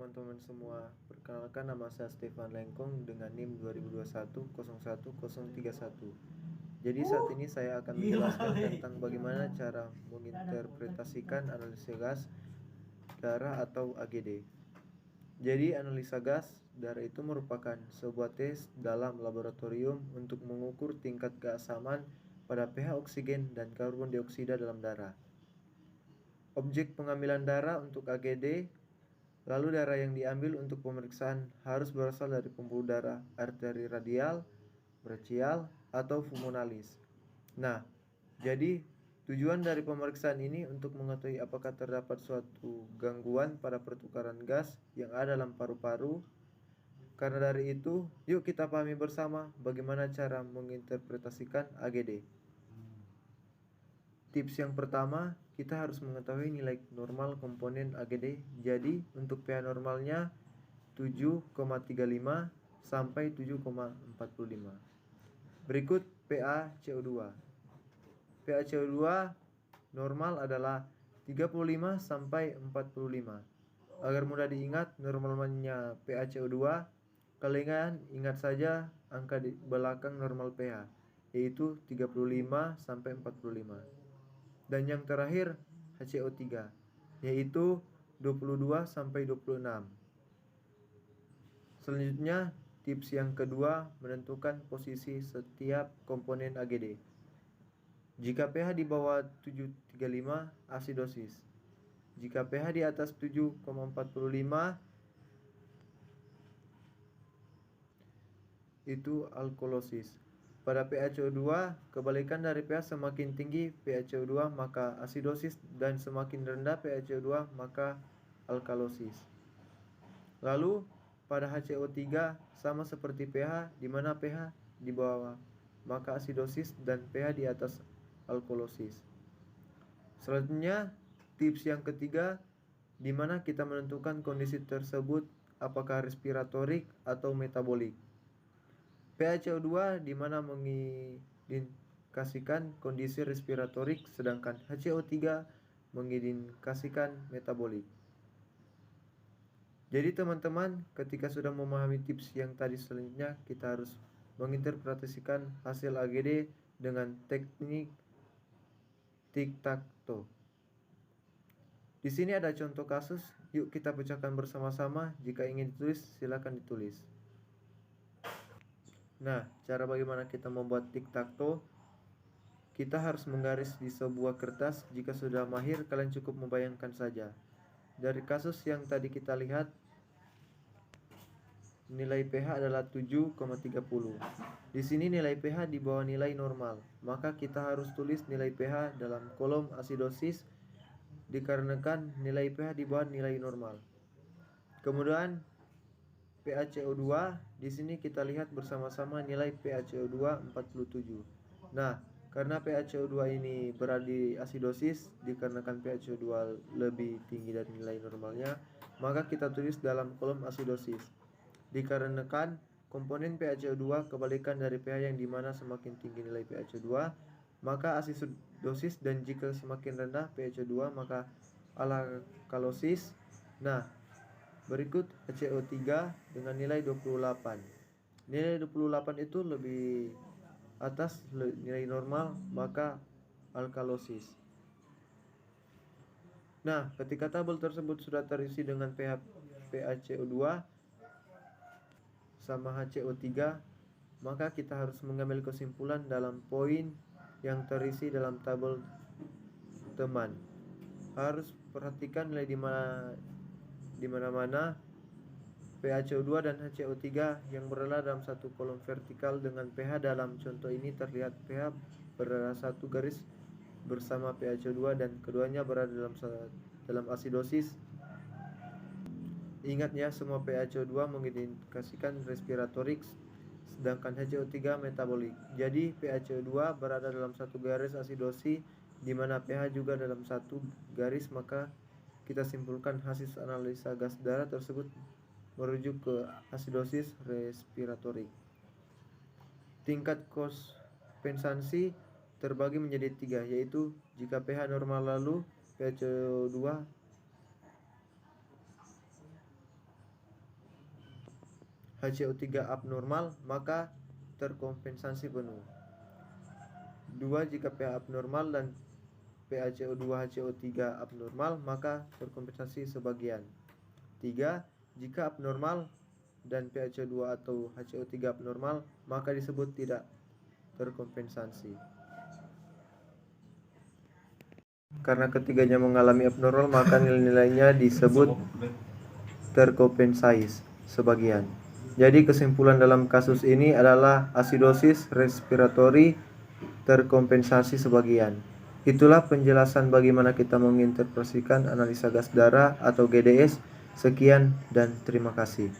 teman-teman semua. Perkenalkan, nama saya Stefan Lengkong dengan NIM 2021 Jadi saat ini saya akan menjelaskan tentang bagaimana cara menginterpretasikan analisa gas darah atau AGD. Jadi analisa gas darah itu merupakan sebuah tes dalam laboratorium untuk mengukur tingkat keasaman pada pH oksigen dan karbon dioksida dalam darah. Objek pengambilan darah untuk AGD, lalu darah yang diambil untuk pemeriksaan harus berasal dari pembuluh darah arteri radial, brachial, atau pulmonalis. Nah, jadi tujuan dari pemeriksaan ini untuk mengetahui apakah terdapat suatu gangguan pada pertukaran gas yang ada dalam paru-paru. Karena dari itu, yuk kita pahami bersama bagaimana cara menginterpretasikan AGD. Tips yang pertama, kita harus mengetahui nilai normal komponen AGD. Jadi, untuk pH normalnya 7,35 sampai 7,45. Berikut pH CO2. pH CO2 normal adalah 35 sampai 45. Agar mudah diingat normalnya pH CO2, kalian ingat saja angka di belakang normal pH, yaitu 35 sampai 45. Dan yang terakhir HCO3, yaitu 22 sampai 26. Selanjutnya, tips yang kedua, menentukan posisi setiap komponen AGD. Jika pH di bawah 7,35, asidosis. Jika pH di atas 7,45, itu alkalosis. Pada pH CO2, kebalikan dari pH semakin tinggi pH CO2 maka asidosis, dan semakin rendah pH CO2 maka alkalosis. Lalu pada HCO3 sama seperti pH, di mana pH di bawah maka asidosis dan pH di atas alkalosis. Selanjutnya tips yang ketiga, di mana kita menentukan kondisi tersebut apakah respiratorik atau metabolik. pH CO2 di mana mengindikasikan kondisi respiratorik, sedangkan HCO3 mengindikasikan metabolik. Jadi teman-teman, ketika sudah memahami tips yang tadi, selanjutnya kita harus menginterpretasikan hasil AGD dengan teknik tic-tac-toe. Di sini ada contoh kasus, yuk kita pecahkan bersama-sama. Jika ingin ditulis, silakan ditulis. Nah, cara bagaimana kita membuat tic-tac-toe? Kita harus menggaris di sebuah kertas. Jika sudah mahir, kalian cukup membayangkan saja. Dari kasus yang tadi kita lihat, nilai pH adalah 7,30. Di sini nilai pH di bawah nilai normal. Maka kita harus tulis nilai pH dalam kolom asidosis dikarenakan nilai pH di bawah nilai normal. Kemudian pH CO2, di sini kita lihat bersama-sama nilai pH CO2 47. Nah, karena pH CO2 ini berada di asidosis dikarenakan pH CO2 lebih tinggi dari nilai normalnya, maka kita tulis dalam kolom asidosis. Dikarenakan komponen pH CO2 kebalikan dari pH yang dimana semakin tinggi nilai pH CO2, maka asidosis, dan jika semakin rendah pH CO2 maka alkalosis. Nah, berikut HCO3 dengan nilai 28. Nilai 28 itu lebih atas nilai normal, maka alkalosis. Nah, ketika tabel tersebut sudah terisi dengan pH CO2 sama HCO3, maka kita harus mengambil kesimpulan dalam poin yang terisi dalam tabel teman. Harus perhatikan nilai di mana-mana pH CO2 dan HCO3 yang berada dalam satu kolom vertikal dengan pH. Dalam contoh ini terlihat pH berada satu garis bersama pH CO2 dan keduanya berada dalam asidosis. Ingat ya, semua pH CO2 mengindikasikan respiratorik, sedangkan HCO3 metabolik. Jadi pH CO2 berada dalam satu garis asidosis, di mana pH juga dalam satu garis, maka kita simpulkan hasil analisa gas darah tersebut merujuk ke asidosis respiratorik. Tingkat kompensasi terbagi menjadi 3, yaitu jika pH normal lalu pH CO2 HCO3 abnormal, maka terkompensasi penuh. 2. Jika pH abnormal dan PaCO2 HCO3 abnormal, maka terkompensasi sebagian. 3. Jika abnormal dan PaCO2 atau HCO3 abnormal, maka disebut tidak terkompensasi. Karena ketiganya mengalami abnormal, maka nilai-nilainya disebut terkompensasi sebagian. Jadi kesimpulan dalam kasus ini adalah asidosis respiratori terkompensasi sebagian. Itulah penjelasan bagaimana kita menginterpretasikan analisa gas darah atau GDS. Sekian dan terima kasih.